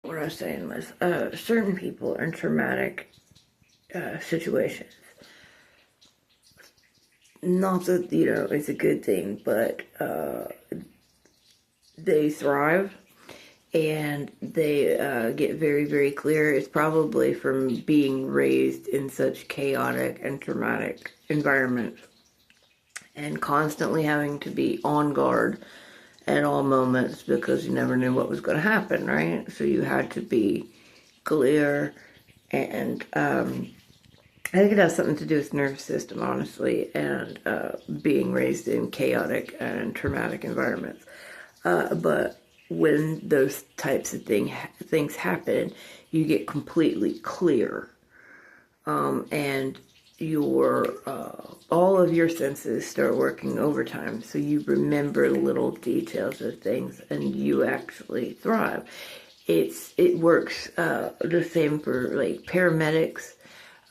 What I was saying was, certain people in traumatic situations, not that, it's a good thing, but they thrive and they get very, very clear. It's probably from being raised in such chaotic and traumatic environments and constantly having to be on guard at all moments because you never knew what was going to happen, right? So you had to be clear, and I think it has something to do with nervous system, honestly, and being raised in chaotic and traumatic environments. But when those types of things happen, you get completely clear, and your all of your senses start working overtime, so you remember little details of things, and you actually thrive. It works the same for like paramedics,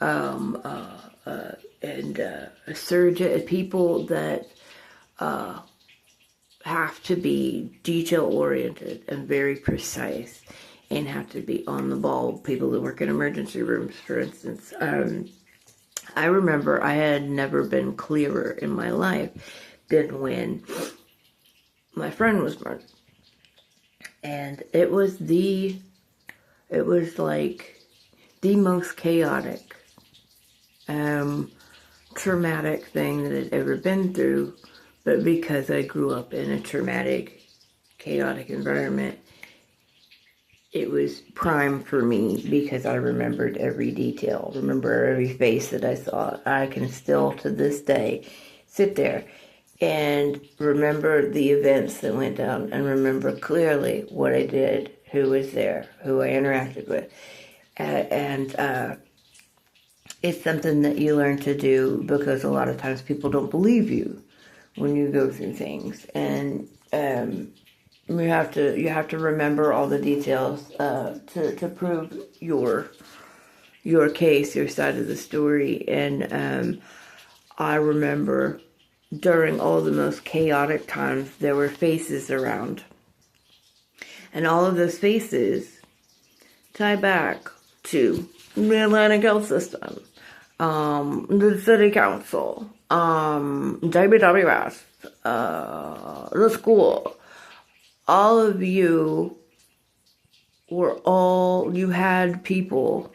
and a surgeon, people that have to be detail oriented and very precise and have to be on the ball. People that work in emergency rooms, for instance. I remember I had never been clearer in my life than when my friend was murdered. And it was like the most chaotic, traumatic thing that I'd ever been through. But because I grew up in a traumatic, chaotic environment, it was prime for me because I remembered every detail, remember every face that I saw. I can still, to this day, sit there and remember the events that went down and remember clearly what I did, who was there, who I interacted with. And it's something that you learn to do because a lot of times people don't believe you when you go through things. And you have to remember all the details to prove your case, your side of the story. And I remember during all the most chaotic times, there were faces around, and all of those faces tie back to the Atlantic Health System, the City Council, WWS, the school. All of you you had people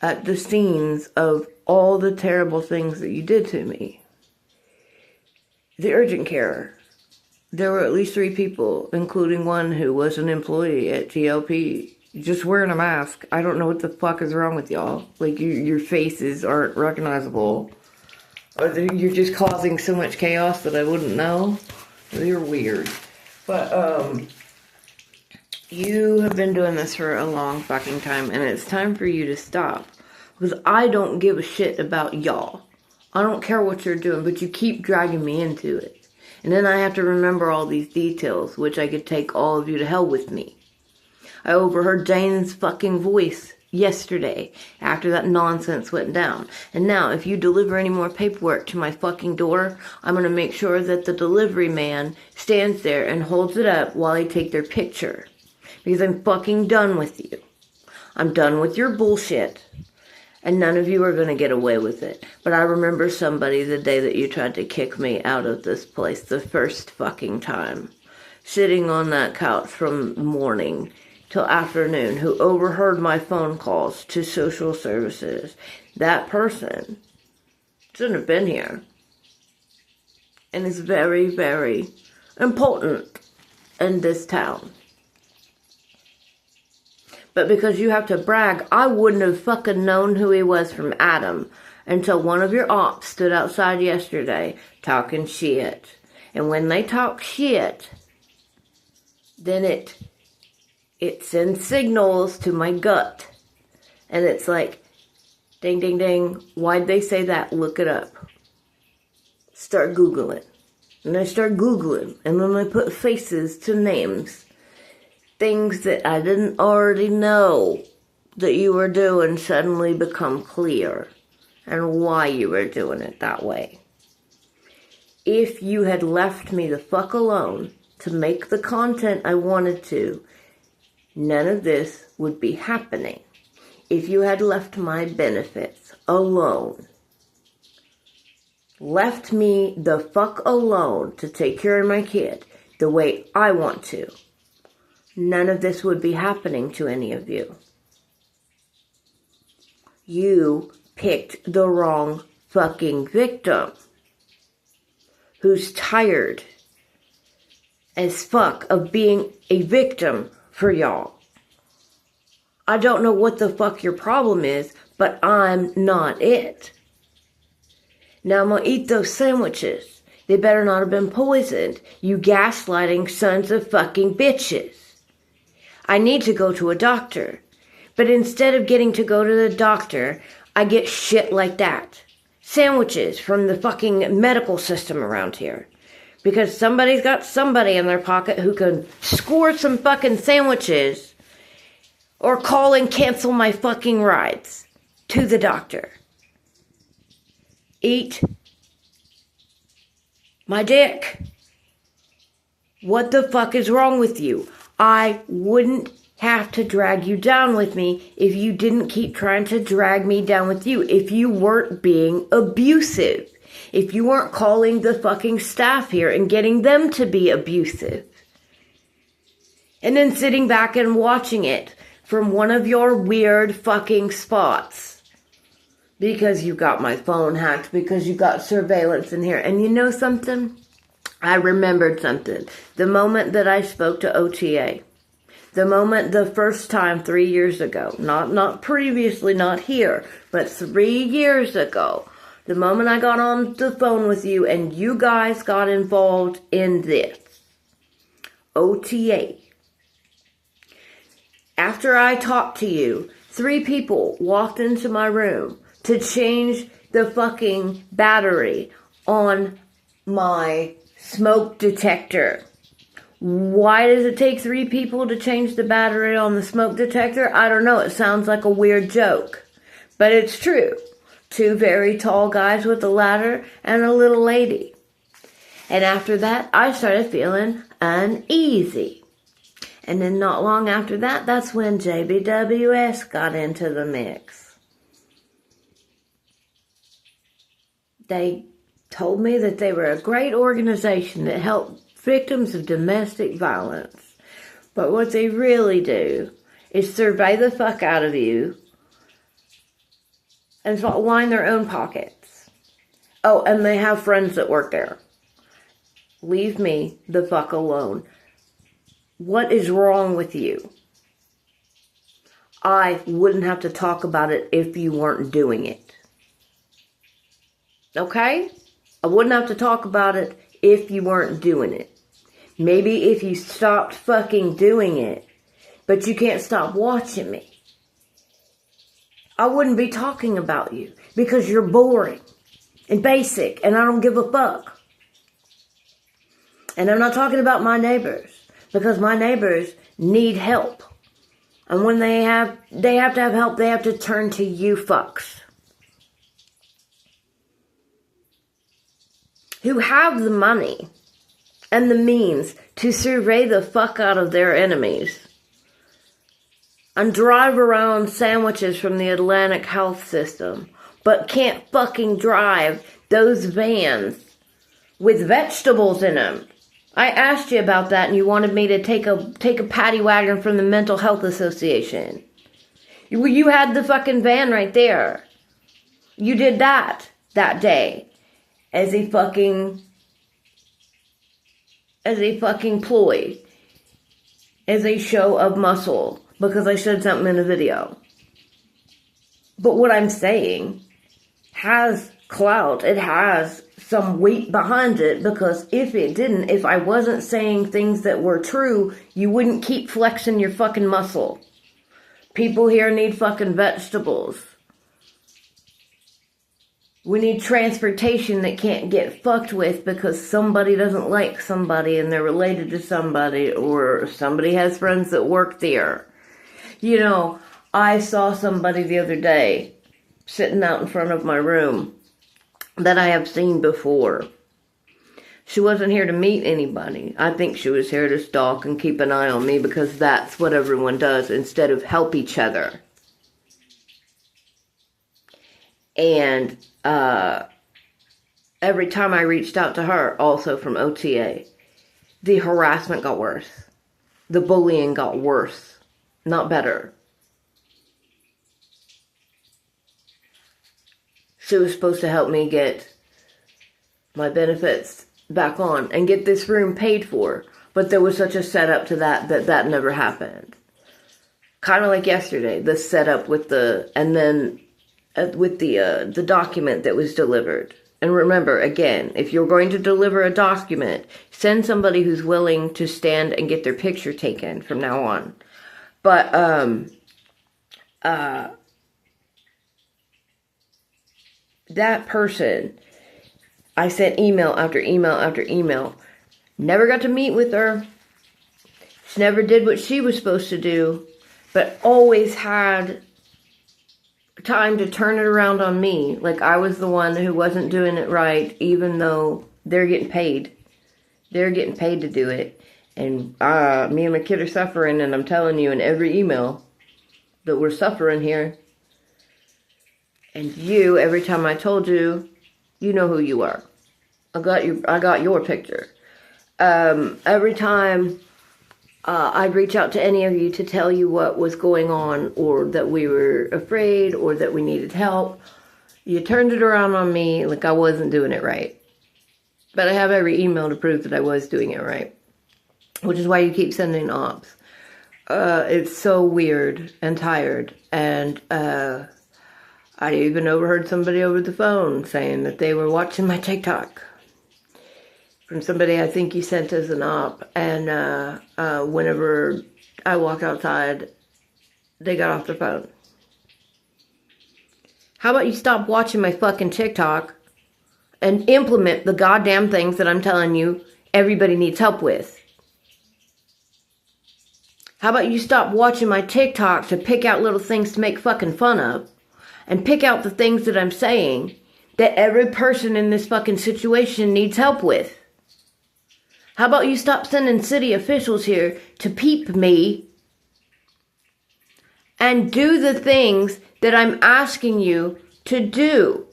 at the scenes of all the terrible things that you did to me. The urgent care. There were at least 3 people, including one who was an employee at GLP, just wearing a mask. I don't know what the fuck is wrong with y'all. Like, your faces aren't recognizable. Or you're just causing so much chaos that I wouldn't know. You're weird. But, you have been doing this for a long fucking time, and it's time for you to stop. Because I don't give a shit about y'all. I don't care what you're doing, but you keep dragging me into it. And then I have to remember all these details, which I could take all of you to hell with me. I overheard Jane's fucking voice yesterday after that nonsense went down. And now, if you deliver any more paperwork to my fucking door, I'm going to make sure that the delivery man stands there and holds it up while I take their picture. Because I'm fucking done with you. I'm done with your bullshit. And none of you are going to get away with it. But I remember somebody the day that you tried to kick me out of this place the first fucking time. Sitting on that couch from morning till afternoon, who overheard my phone calls to social services. That person shouldn't have been here. And it's very, very important in this town. But because you have to brag, I wouldn't have fucking known who he was from Adam until one of your ops stood outside yesterday talking shit. And when they talk shit, then it sends signals to my gut. And it's like, ding, ding, ding. Why'd they say that? Look it up. Start Googling. And I start Googling. And then I put faces to names. Things that I didn't already know that you were doing suddenly become clear. And why you were doing it that way. If you had left me the fuck alone to make the content I wanted to, none of this would be happening if you had left my benefits alone. Left me the fuck alone to take care of my kid the way I want to. None of this would be happening to any of you. You picked the wrong fucking victim who's tired as fuck of being a victim for y'all. I don't know what the fuck your problem is, but I'm not it. Now I'm gonna eat those sandwiches. They better not have been poisoned, you gaslighting sons of fucking bitches. I need to go to a doctor, but instead of getting to go to the doctor, I get shit like that. Sandwiches from the fucking medical system around here. Because somebody's got somebody in their pocket who can score some fucking sandwiches or call and cancel my fucking rides to the doctor. Eat my dick. What the fuck is wrong with you? I wouldn't have to drag you down with me if you didn't keep trying to drag me down with you. If you weren't being abusive. If you weren't calling the fucking staff here and getting them to be abusive. And then sitting back and watching it from one of your weird fucking spots. Because you got my phone hacked, because you got surveillance in here. And you know something? I remembered something. The moment that I spoke to OTA. The moment, the first time 3 years ago. Not previously, not here. But 3 years ago. The moment I got on the phone with you and you guys got involved in this. OTA. After I talked to you, 3 people walked into my room to change the fucking battery on my smoke detector. Why does it take 3 people to change the battery on the smoke detector? I don't know. It sounds like a weird joke. But it's true. 2 very tall guys with a ladder and a little lady. And after that, I started feeling uneasy. And then not long after that, that's when JBWS got into the mix. They told me that they were a great organization that helped victims of domestic violence. But what they really do is survey the fuck out of you and line their own pockets. Oh, and they have friends that work there. Leave me the fuck alone. What is wrong with you? I wouldn't have to talk about it if you weren't doing it. Okay? I wouldn't have to talk about it if you weren't doing it. Maybe if you stopped fucking doing it, but you can't stop watching me. I wouldn't be talking about you because you're boring and basic and I don't give a fuck. And I'm not talking about my neighbors because my neighbors need help. And when they have to have help, they have to turn to you fucks. Who have the money and the means to survey the fuck out of their enemies and drive around sandwiches from the Atlantic Health System, but can't fucking drive those vans with vegetables in them. I asked you about that and you wanted me to take a paddy wagon from the Mental Health Association. You had the fucking van right there. You did that day. As a fucking ploy. As a show of muscle. Because I said something in a video. But what I'm saying has clout. It has some weight behind it. Because if it didn't, if I wasn't saying things that were true, you wouldn't keep flexing your fucking muscle. People here need fucking vegetables. We need transportation that can't get fucked with because somebody doesn't like somebody and they're related to somebody or somebody has friends that work there. You know, I saw somebody the other day sitting out in front of my room that I have seen before. She wasn't here to meet anybody. I think she was here to stalk and keep an eye on me because that's what everyone does instead of help each other. And every time I reached out to her, also from OTA, the harassment got worse. The bullying got worse, not better. She was supposed to help me get my benefits back on and get this room paid for. But there was such a setup to that never happened. Kind of like yesterday, the setup with the document that was delivered. And remember, again, if you're going to deliver a document, send somebody who's willing to stand and get their picture taken from now on. But, that person, I sent email after email after email. Never got to meet with her. She never did what she was supposed to do, but always had time to turn it around on me. Like I was the one who wasn't doing it right, even though they're getting paid. They're getting paid to do it. And me and my kid are suffering, and I'm telling you in every email that we're suffering here. And you, every time I told you, you know who you are. I got your picture. Every time I'd reach out to any of you to tell you what was going on, or that we were afraid, or that we needed help, you turned it around on me like I wasn't doing it right. But I have every email to prove that I was doing it right. Which is why you keep sending ops. It's so weird and tired. And I even overheard somebody over the phone saying that they were watching my TikTok. From somebody I think you sent as an op. And whenever I walk outside, they got off their phone. How about you stop watching my fucking TikTok and implement the goddamn things that I'm telling you everybody needs help with? How about you stop watching my TikTok to pick out little things to make fucking fun of, and pick out the things that I'm saying that every person in this fucking situation needs help with? How about you stop sending city officials here to peep me and do the things that I'm asking you to do?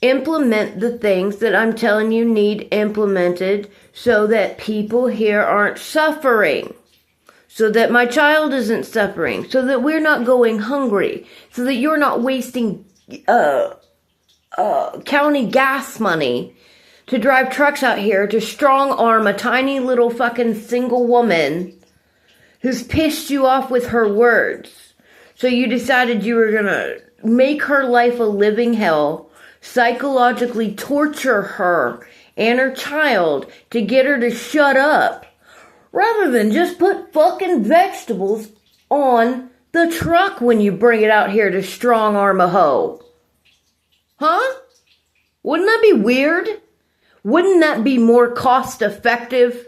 Implement the things that I'm telling you need implemented so that people here aren't suffering. So that my child isn't suffering. So that we're not going hungry. So that you're not wasting county gas money to drive trucks out here to strong arm a tiny little fucking single woman who's pissed you off with her words. So you decided you were gonna make her life a living hell, psychologically torture her and her child to get her to shut up, rather than just put fucking vegetables on the truck when you bring it out here to strong arm a hoe. Huh? Wouldn't that be weird? Wouldn't that be more cost effective?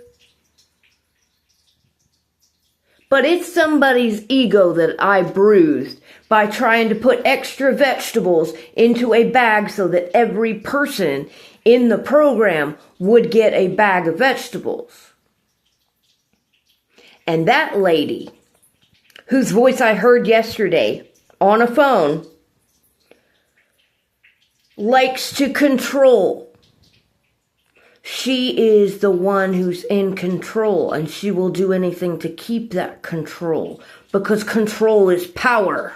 But it's somebody's ego that I bruised by trying to put extra vegetables into a bag so that every person in the program would get a bag of vegetables. And that lady, whose voice I heard yesterday on a phone, likes to control. She is the one who's in control, and she will do anything to keep that control, because control is power.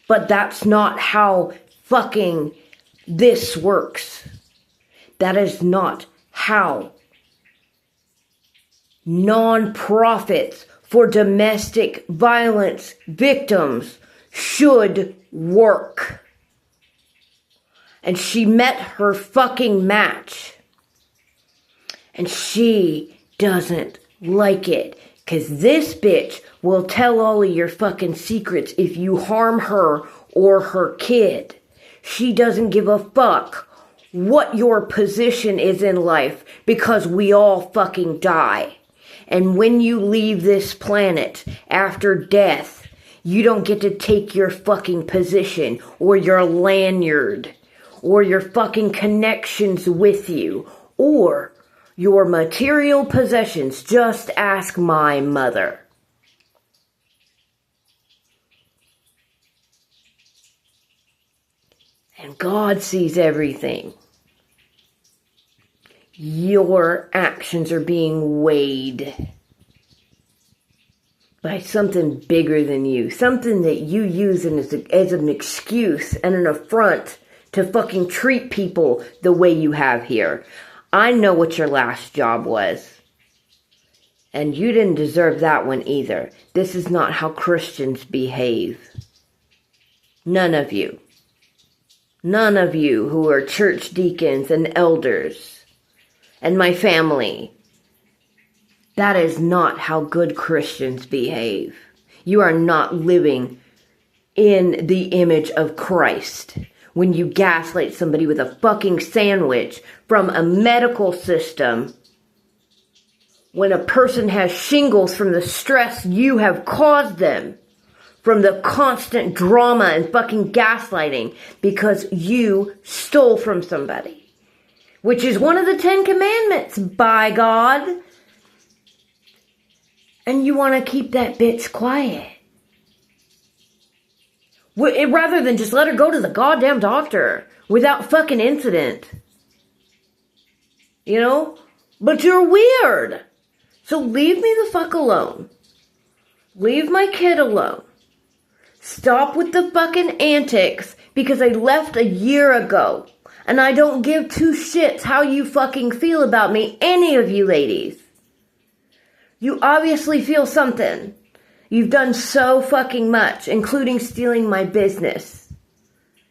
But that's not how fucking this works. That is not how non-profits for domestic violence victims should work. And she met her fucking match. And she doesn't like it. 'Cause this bitch will tell all of your fucking secrets if you harm her or her kid. She doesn't give a fuck what your position is in life, because we all fucking die. And when you leave this planet after death, you don't get to take your fucking position or your lanyard or your fucking connections with you or your material possessions. Just ask my mother. And God sees everything. Your actions are being weighed by something bigger than you. Something that you use as an excuse and an affront to fucking treat people the way you have here. I know what your last job was. And you didn't deserve that one either. This is not how Christians behave. None of you. None of you who are church deacons and elders and my family. That is not how good Christians behave. You are not living in the image of Christ when you gaslight somebody with a fucking sandwich from a medical system, when a person has shingles from the stress you have caused them, from the constant drama and fucking gaslighting because you stole from somebody, which is one of the 10 Commandments, by God. And you want to keep that bitch quiet. Rather than just let her go to the goddamn doctor without fucking incident. You know? But you're weird. So leave me the fuck alone. Leave my kid alone. Stop with the fucking antics because I left a year ago. And I don't give two shits how you fucking feel about me, any of you ladies. You obviously feel something. You've done so fucking much, including stealing my business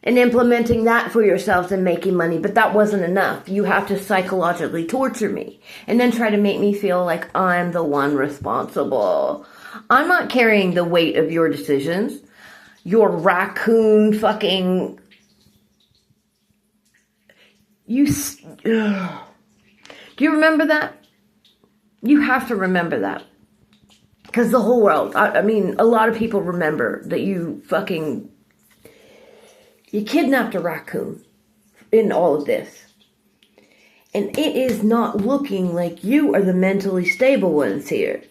and implementing that for yourselves and making money. But that wasn't enough. You have to psychologically torture me and then try to make me feel like I'm the one responsible. I'm not carrying the weight of your decisions. Your raccoon fucking... Do you remember that? You have to remember that. Because the whole world, I mean, a lot of people remember that you kidnapped a raccoon in all of this. And it is not looking like you are the mentally stable ones here.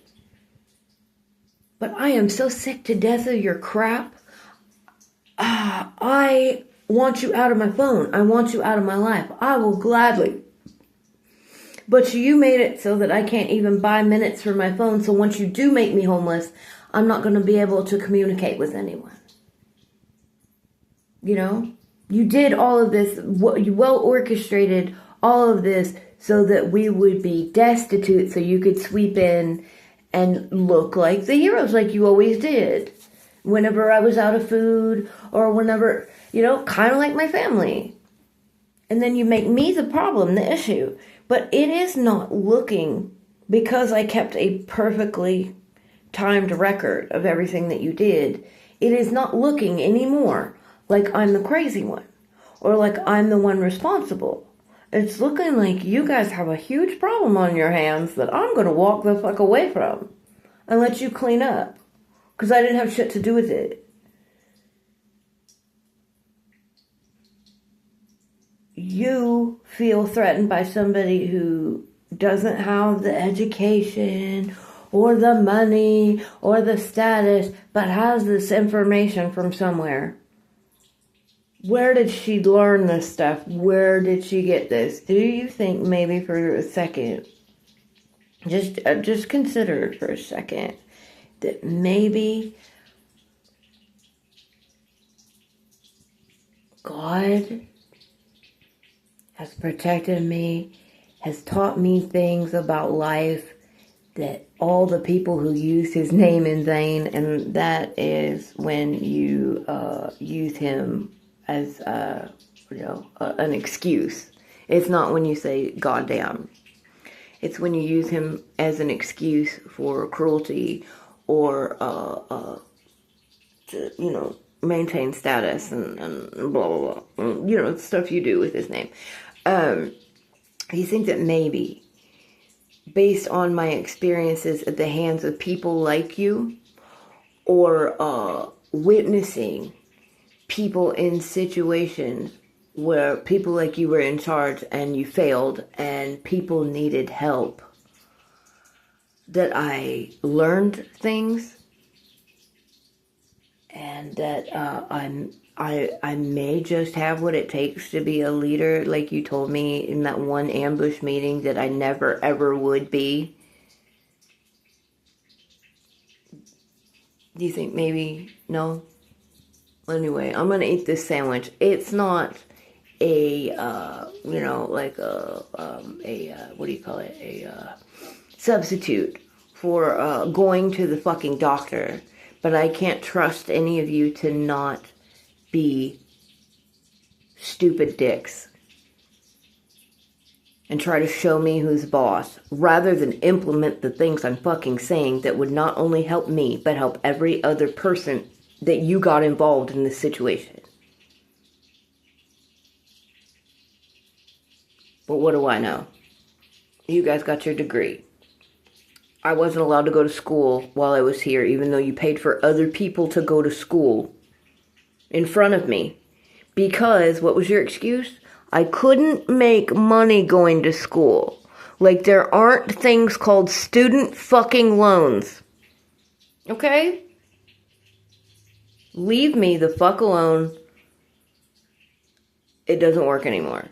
But I am so sick to death of your crap. I want you out of my phone. I want you out of my life. I will gladly. But you made it so that I can't even buy minutes for my phone. So once you do make me homeless, I'm not going to be able to communicate with anyone. You know? You did all of this. You well orchestrated all of this so that we would be destitute so you could sweep in and look like the heroes like you always did. Whenever I was out of food or whenever, you know, kind of like my family. And then you make me the problem, the issue. But it is not looking, because I kept a perfectly timed record of everything that you did, it is not looking anymore like I'm the crazy one or like I'm the one responsible. It's looking like you guys have a huge problem on your hands that I'm going to walk the fuck away from and let you clean up because I didn't have shit to do with it. You feel threatened by somebody who doesn't have the education or the money or the status, but has this information from somewhere. Where did she learn this stuff? Where did she get this? Do you think maybe for a second, just consider it for a second, that maybe God has protected me, has taught me things about life that all the people who use his name in vain, and that is when you use him as an excuse. It's not when you say goddamn. It's when you use him as an excuse for cruelty or to maintain status and blah blah blah. Stuff you do with his name. You think that maybe, based on my experiences at the hands of people like you, or witnessing people in situations where people like you were in charge and you failed and people needed help, that I learned things, and that I may just have what it takes to be a leader, like you told me in that one ambush meeting that I never ever would be. Do you think maybe? No? Anyway, I'm gonna eat this sandwich. It's not a, like what do you call it? Substitute for going to the fucking doctor. But I can't trust any of you to not be stupid dicks and try to show me who's boss, rather than implement the things I'm fucking saying that would not only help me, but help every other person that you got involved in this situation. But what do I know? You guys got your degree. I wasn't allowed to go to school while I was here, even though you paid for other people to go to school in front of me. Because, what was your excuse? I couldn't make money going to school. Like, there aren't things called student fucking loans. Okay? Leave me the fuck alone. It doesn't work anymore.